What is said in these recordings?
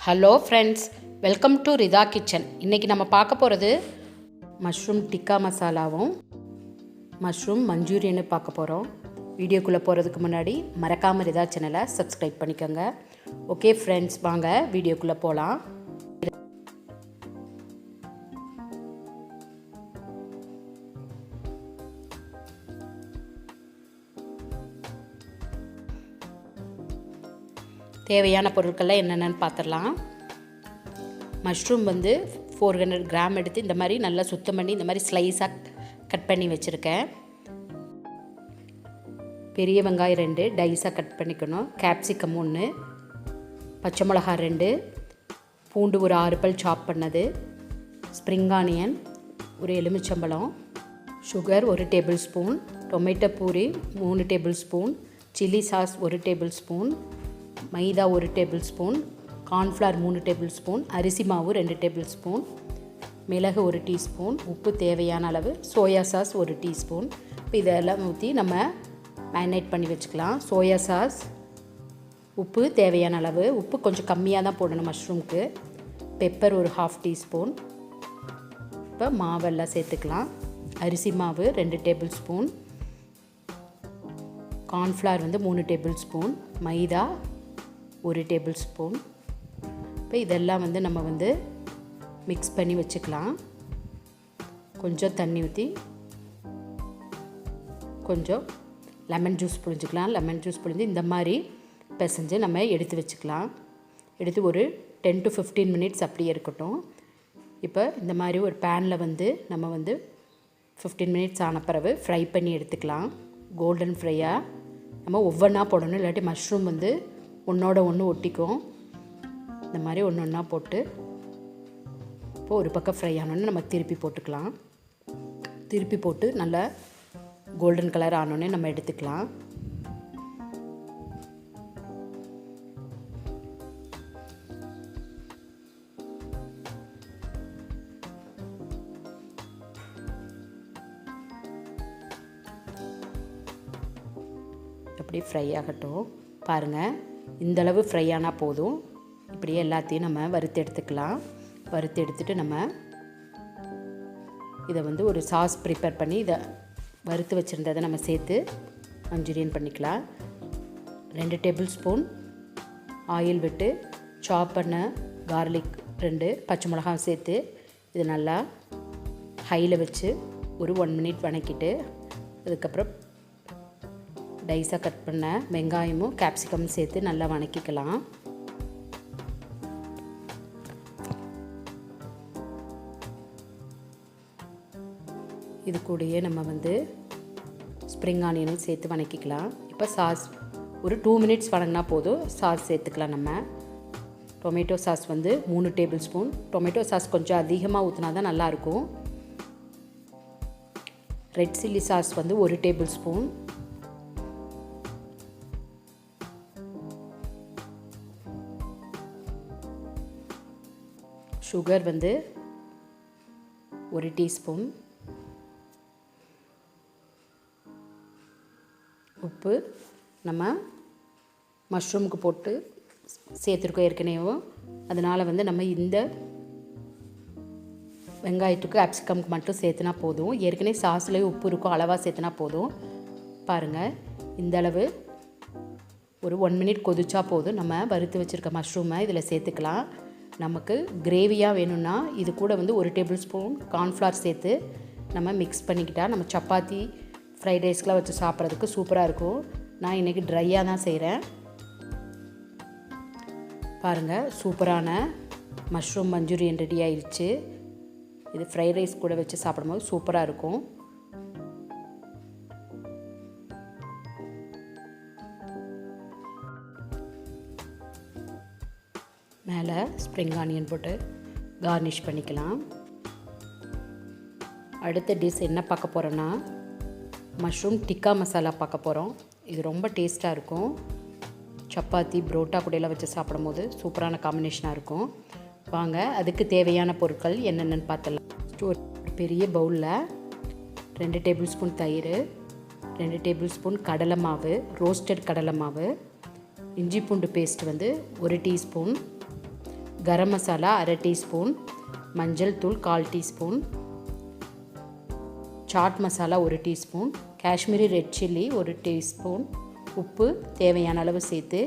Hello friends, welcome to Rida kitchen. இன்றைக்கி நம்ம பார்க்க போகிறது மஷ்ரூம் டிக்கா மசாலாவும் மஷ்ரூம் மஞ்சூரியனும் பார்க்க போகிறோம். வீடியோக்குள்ளே போகிறதுக்கு முன்னாடி மறக்காமல் ரிதா சேனலை சப்ஸ்கிரைப் பண்ணிக்கோங்க. ஓகே ஃப்ரெண்ட்ஸ், வாங்க வீடியோக்குள்ளே போகலாம். தேவையான பொருட்கள்லாம் என்னென்னு பார்த்துடலாம். மஷ்ரூம் 400 கிராம் எடுத்து இந்த மாதிரி நல்லா சுத்தம் பண்ணி இந்த மாதிரி ஸ்லைஸாக கட் பண்ணி வச்சுருக்கேன். பெரிய வெங்காயம் 2 டைஸாக கட் பண்ணிக்கணும். கேப்சிகம் 1, பச்சை மிளகாய் 2, பூண்டு ஒரு 6 பல் சாப் பண்ணது, ஸ்ப்ரிங் ஆனியன் ஒரு எலுமிச்சம்பழம், sugar 1 tablespoon, tomato puree 3 tablespoon, chilli sauce 1 tablespoon, maida 1 tablespoon, cornflour 3 tablespoon, அரிசி மாவு 2 டேபிள் ஸ்பூன், மிளகு 1 டீஸ்பூன், உப்பு தேவையான அளவு, சோயா சாஸ் 1 டீஸ்பூன். இப்போ இதெல்லாம் ஊற்றி நம்ம மேரினேட் பண்ணி வச்சுக்கலாம். சோயா சாஸ், உப்பு தேவையான அளவு, உப்பு கொஞ்சம் கம்மியாக தான் போடணும் மஷ்ரூமுக்கு. பெப்பர் ஒரு 1/2 டீஸ்பூன். இப்போ மாவெல்லாம் சேர்த்துக்கலாம். அரிசி மாவு 2 tablespoon, cornflour 3 tablespoon, maida 1 tablespoon. இப்போ இதெல்லாம் நம்ம மிக்ஸ் பண்ணி வச்சுக்கலாம். கொஞ்சம் தண்ணி ஊற்றி கொஞ்சம் லெமன் ஜூஸ் புழிஞ்சிக்கலாம். லெமன் ஜூஸ் புழிஞ்சு இந்த மாதிரி பிசைஞ்சு நம்ம எடுத்து வச்சுக்கலாம். எடுத்து ஒரு 10 to 15 மினிட்ஸ் அப்படியே இருக்கட்டும். இப்போ இந்த மாதிரி ஒரு பேனில் நம்ம 15 மினிட்ஸ் ஆன பிறகு ஃப்ரை பண்ணி எடுத்துக்கலாம். கோல்டன் ஃப்ரையாக நம்ம ஒவ்வொன்றா போடணும், இல்லாட்டி மஷ்ரூம் ஒன்றோட ஒன்று ஒட்டிக்கும். இந்த மாதிரி ஒன்று ஒன்றா போட்டு இப்போது ஒரு பக்கம் ஃப்ரை ஆனோடனே நம்ம திருப்பி போட்டுக்கலாம். திருப்பி போட்டு நல்லா கோல்டன் கலர் ஆனோடனே நம்ம எடுத்துக்கலாம். அப்படி ஃப்ரை ஆகட்டும். பாருங்கள், இந்தளவு ஃப்ரை ஆனால் போதும். இப்படியே எல்லாத்தையும் நம்ம வறுத்து எடுத்துக்கலாம். வறுத்து எடுத்துகிட்டு நம்ம இதை ஒரு சாஸ் ப்ரிப்பேர் பண்ணி இதை வறுத்து வச்சுருந்ததை நம்ம சேர்த்து மஞ்சூரியன் பண்ணிக்கலாம். 2 டேபிள் ஸ்பூன் ஆயில் விட்டு சாப் பண்ண கார்லிக் 2, பச்சை மிளகாய் சேர்த்து இது நல்லா ஹையில் வச்சு ஒரு 1 மினிட் வணக்கிட்டு அதுக்கப்புறம் டைஸாக கட் பண்ண வெங்காயமும் கேப்சிகமும் சேர்த்து நல்லா வணக்கிக்கலாம். இது கூடயே நம்ம ஸ்ப்ரிங் ஆனியனும் சேர்த்து வணக்கிக்கலாம். இப்போ சாஸ் ஒரு 2 மினிட்ஸ் வணங்கினா போதும். சாஸ் சேர்த்துக்கலாம். நம்ம tomato sauce 3 tablespoon. Tomato sauce கொஞ்சம் அதிகமாக ஊற்றினா தான் நல்லாயிருக்கும். Red chilli sauce 1 table spoon, sugar 1 teaspoon, உப்பு நம்ம மஷ்ரூமுக்கு போட்டு சேர்த்துருக்கோம் ஏற்கனவே. அதனால் நம்ம இந்த வெங்காயத்துக்கு கேப்சிகம்க்கு மட்டும் சேர்த்துனா போதும். ஏற்கனவே சாஸ்லேயே உப்பு இருக்கும், அளவாக சேர்த்துனா போதும். பாருங்கள், இந்த அளவு ஒரு 1 மினிட் கொதிச்சா போதும். நம்ம வறுத்து வச்சுருக்க மஷ்ரூமை இதில் சேர்த்துக்கலாம். நமக்கு கிரேவியாக வேணும்னா இது கூட 1 டேபிள் ஸ்பூன் கார்ன்ஃப்ளவர் சேர்த்து நம்ம மிக்ஸ் பண்ணிக்கிட்டால் நம்ம சப்பாத்தி ஃப்ரைட் ரைஸ்க்கெலாம் வச்சு சாப்பிட்றதுக்கு சூப்பராக இருக்கும். நான் இன்றைக்கி ட்ரையாக தான் செய்கிறேன். பாருங்கள், சூப்பரான மஷ்ரூம் மஞ்சூரியன் ரெடி ஆயிடுச்சு. இது ஃப்ரைட் ரைஸ் கூட வச்சு சாப்பிடும்போது சூப்பராக இருக்கும். மேலே ஸ்ப்ரிங் ஆனியன் போட்டு கார்னிஷ் பண்ணிக்கலாம். அடுத்த டிஷ் என்ன பார்க்க போகிறோன்னா மஷ்ரூம் டிக்கா மசாலா பார்க்க போகிறோம். இது ரொம்ப டேஸ்ட்டாக இருக்கும். சப்பாத்தி புரோட்டா கூடையில் வச்சு சாப்பிடும்போது சூப்பரான காம்பினேஷனாக இருக்கும். வாங்க, அதுக்கு தேவையான பொருட்கள் என்னென்னு பார்த்தலாம். ஒரு பெரிய பவுலில் 2 டேபிள் ஸ்பூன் தயிர், 2 டேபிள் ஸ்பூன் கடலை மாவு, ரோஸ்டட் கடலை மாவு, இஞ்சி பூண்டு பேஸ்ட் 1 டீஸ்பூன், கரம் மசாலா அரை டீஸ்பூன், மஞ்சள் தூள் 1/4 teaspoon, chaat masala 1 teaspoon, Kashmiri red chilli 1 teaspoon, உப்பு தேவையான அளவு சேர்த்து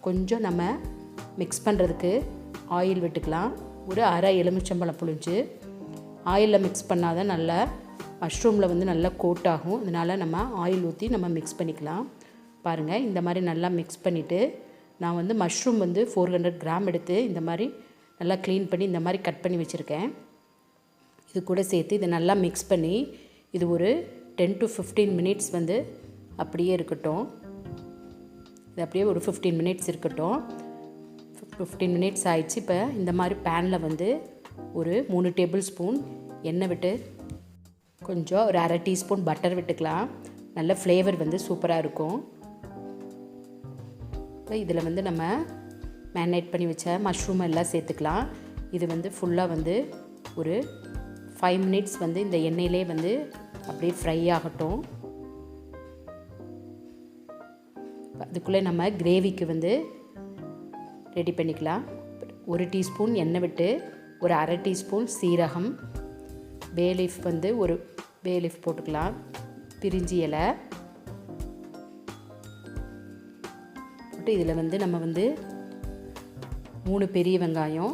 கொஞ்சம் நம்ம மிக்ஸ் பண்ணுறதுக்கு ஆயில் விட்டுக்கலாம். ஒரு அரை எலுமிச்சம்பழம் புழிஞ்சு ஆயிலில் மிக்ஸ் பண்ணால் தான் நல்லா மஷ்ரூமில் வந்து நல்லா கோட் ஆகும். அதனால் நம்ம ஆயில் ஊற்றி நம்ம மிக்ஸ் பண்ணிக்கலாம். பாருங்கள், இந்த மாதிரி நல்லா மிக்ஸ் பண்ணிவிட்டு நான் வந்து மஷ்ரூம் வந்து 400 கிராம் எடுத்து இந்த மாதிரி நல்லா க்ளீன் பண்ணி இந்த மாதிரி கட் பண்ணி வச்சுருக்கேன். இது கூட சேர்த்து இதை நல்லா மிக்ஸ் பண்ணி இது ஒரு 10 to 15 மினிட்ஸ் வந்து அப்படியே இருக்கட்டும். இது அப்படியே ஒரு 15 மினிட்ஸ் இருக்கட்டும். 15 மினிட்ஸ் ஆயிடுச்சு. இப்போ இந்த மாதிரி பேனில் வந்து ஒரு 3 டேபிள் ஸ்பூன் எண்ணெய் விட்டு கொஞ்சம் ஒரு அரை டீஸ்பூன் பட்டர் விட்டுக்கலாம். நல்ல ஃப்ளேவர் வந்து சூப்பராக இருக்கும். இப்போ இதில் வந்து நம்ம மேரினேட் பண்ணி வச்ச மஷ்ரூம் எல்லாம் சேர்த்துக்கலாம். இது வந்து ஃபுல்லாக வந்து ஒரு 5 மினிட்ஸ் வந்து இந்த எண்ணெயிலே வந்து அப்படியே ஃப்ரை ஆகட்டும். அதுக்குள்ளே நம்ம கிரேவிக்கு வந்து ரெடி பண்ணிக்கலாம். 1 டீஸ்பூன் எண்ணெய் விட்டு ஒரு அரை டீஸ்பூன் சீரகம், பே லீஃப் வந்து ஒரு பே லீஃப் போட்டுக்கலாம், பிரிஞ்சி இலை போட்டு இதில் வந்து நம்ம வந்து 3 பெரிய வெங்காயம்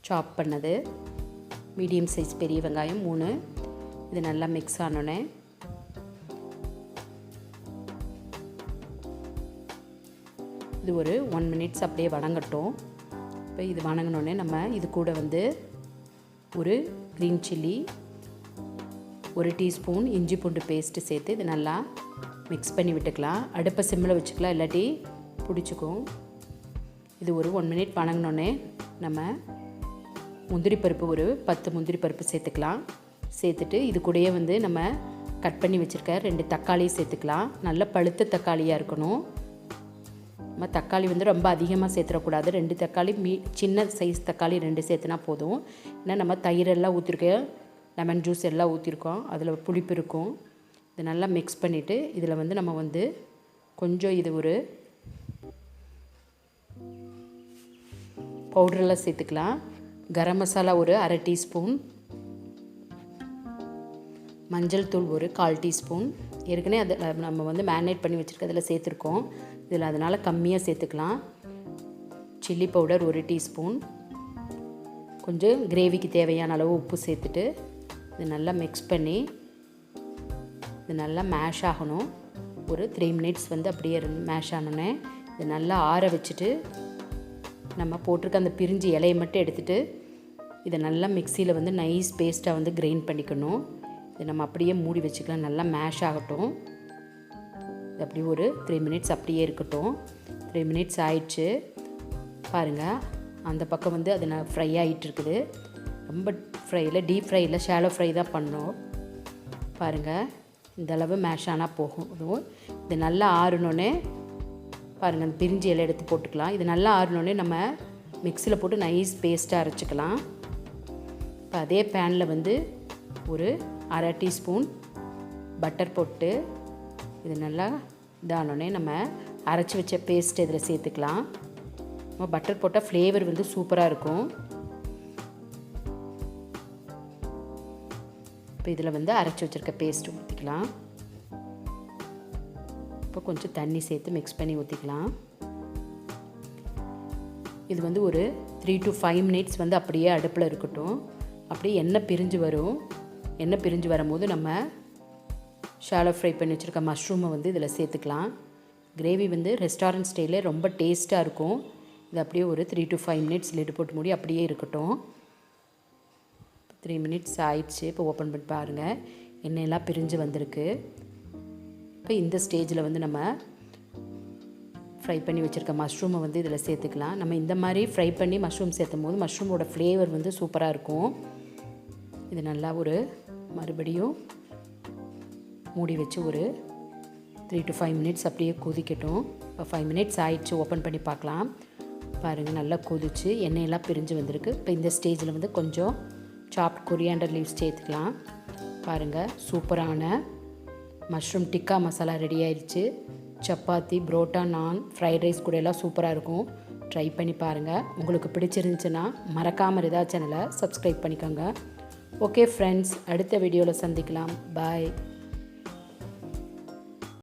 சாப் பண்ணது, மீடியம் சைஸ் பெரிய வெங்காயம் 3, இது நல்லா மிக்ஸ் ஆனோடனே இது ஒரு 1 மினிட்ஸ் அப்படியே வணங்கட்டும். இப்போ இது வணங்கினோடனே நம்ம இது கூட வந்து ஒரு க்ரீன் சில்லி, 1 டீஸ்பூன் இஞ்சி பூண்டு பேஸ்ட்டு சேர்த்து இது நல்லா மிக்ஸ் பண்ணி விட்டுக்கலாம். அடுப்பை சிம்மில் வச்சுக்கலாம், இல்லாட்டி பிடிச்சிக்கும். இது ஒரு 1 மினிட் வணங்கினோடனே நம்ம முந்திரி பருப்பு ஒரு 10 முந்திரி பருப்பு சேர்த்துக்கலாம். சேர்த்துட்டு இது கூடயே வந்து நம்ம கட் பண்ணி வச்சுருக்க 2 தக்காளி சேர்த்துக்கலாம். நல்ல பழுத்த தக்காளியாக இருக்கணும். நம்ம தக்காளி வந்து ரொம்ப அதிகமாக சேர்த்துடக்கூடாது. 2 தக்காளி சின்ன சைஸ் தக்காளி 2 சேர்த்துனா போதும். ஏன்னா நம்ம தயிரெல்லாம் ஊற்றிருக்கோம், லெமன் ஜூஸ் எல்லாம் ஊற்றிருக்கோம், அதில் புளிப்பு இருக்கும். இதை நல்லா மிக்ஸ் பண்ணிவிட்டு இதில் வந்து நம்ம வந்து கொஞ்சம் இது ஒரு பவுடரெல்லாம் சேர்த்துக்கலாம். கரம் மசாலா ஒரு அரை டீஸ்பூன், மஞ்சள் தூள் ஒரு 1/4 டீஸ்பூன், ஏற்கனவே அதை நம்ம வந்து மேரினேட் பண்ணி வச்சுருக்க அதில் சேர்த்துருக்கோம். இதில் அதனால் கம்மியாக சேர்த்துக்கலாம். சில்லி பவுடர் 1 டீஸ்பூன், கொஞ்சம் கிரேவிக்கு தேவையான அளவு உப்பு சேர்த்துட்டு இது நல்லா மிக்ஸ் பண்ணி இது நல்லா மேஷ் ஆகணும். ஒரு 3 மினிட்ஸ் வந்து அப்படியே மேஷ் ஆனோடனே இது நல்லா ஆற வச்சுட்டு நம்ம போட்டிருக்க அந்த பிரிஞ்சி இலையை மட்டும் எடுத்துகிட்டு இதை நல்லா மிக்சியில் வந்து நைஸ் பேஸ்ட்டாக வந்து கிரைண்ட் பண்ணிக்கணும். இதை நம்ம அப்படியே மூடி வச்சுக்கலாம். நல்லா மேஷ் ஆகட்டும். இது அப்படி ஒரு 3 மினிட்ஸ் அப்படியே இருக்கட்டும். 3 மினிட்ஸ் ஆயிடுச்சு. பாருங்கள், அந்த பக்கம் வந்து அது நான் ஃப்ரை ஆகிட்டு இருக்குது. ரொம்ப ஃப்ரையில், டீப் ஃப்ரையில், ஷாலோ ஃப்ரை தான் பண்ணோம். பாருங்கள், இந்தளவு மேஷ் ஆனால் போகும். இது நல்லா ஆறுனோடனே பாருங்கள், அந்த பிரிஞ்சி இலை எடுத்து போட்டுக்கலாம். இது நல்லா ஆறுனோடனே நம்ம மிக்சியில் போட்டு நைஸ் பேஸ்ட்டாக அரைச்சிக்கலாம். இப்போ அதே பேனில் வந்து ஒரு அரை டீஸ்பூன் பட்டர் போட்டு இது நல்லா இதானோடனே நம்ம அரைச்சி வச்ச பேஸ்ட் இதில் சேர்த்துக்கலாம். நம்ம பட்டர் போட்டால் ஃப்ளேவர் வந்து சூப்பராக இருக்கும். இப்போ இதில் வந்து அரைச்சி வச்சுருக்க பேஸ்ட் ஊற்றிக்கலாம். இப்போ கொஞ்சம் தண்ணி சேர்த்து மிக்ஸ் பண்ணி ஊற்றிக்கலாம். இது வந்து ஒரு 3 to 5 மினிட்ஸ் வந்து அப்படியே அடுப்பில் இருக்கட்டும். அப்படியே எண்ணெய் பிரிஞ்சு வரும். எண்ணெய் பிரிஞ்சு வரும்போது நம்ம ஷாலோ ஃப்ரை பண்ணி வச்சுருக்க மஷ்ரூமை வந்து இதில் சேர்த்துக்கலாம். கிரேவி வந்து ரெஸ்டாரண்ட் ஸ்டைலில் ரொம்ப டேஸ்ட்டாக இருக்கும். இது அப்படியே ஒரு 3 to 5 மினிட்ஸ் லிட் போட்டு மூடி அப்படியே இருக்கட்டும். 3 மினிட்ஸ் ஆயிடுச்சு. இப்போ ஓப்பன் பண்ணி பாருங்கள், எண்ணெயெல்லாம் பிரிஞ்சு வந்திருக்கு. இப்போ இந்த ஸ்டேஜில் வந்து நம்ம ஃப்ரை பண்ணி வச்சுருக்க மஷ்ரூமை வந்து இதில் சேர்த்துக்கலாம். நம்ம இந்த மாதிரி ஃப்ரை பண்ணி மஷ்ரூம் சேர்த்தும் போது மஷ்ரூமோட ஃப்ளேவர் வந்து சூப்பராக இருக்கும். இது நல்லா ஒரு மறுபடியும் மூடி வச்சு ஒரு 3 to 5 மினிட்ஸ் அப்படியே கொதிக்கட்டும். இப்போ 5 மினிட்ஸ் ஆயிடுச்சு. ஓப்பன் பண்ணி பார்க்கலாம். பாருங்கள், நல்லா கொதிச்சு எண்ணெயெல்லாம் பிரிஞ்சு வந்திருக்கு. இப்போ இந்த ஸ்டேஜில் வந்து கொஞ்சம் சாப்ட் கொரியாண்டர் லீவ்ஸ் சேர்த்துக்கலாம். பாருங்கள், சூப்பரான மஷ்ரூம் டிக்கா மசாலா ரெடி ஆயிடுச்சு. சப்பாத்தி, புரோட்டா, நான், ஃப்ரைட் ரைஸ் கூட எல்லாம் சூப்பராக இருக்கும். ட்ரை பண்ணி பாருங்கள். உங்களுக்கு பிடிச்சிருந்துச்சுன்னா மறக்காமல் ரிதா சேனலை சப்ஸ்கிரைப் பண்ணிக்கோங்க. ஓகே ஃப்ரெண்ட்ஸ், அடுத்த வீடியோவில் சந்திக்கலாம். பாய்.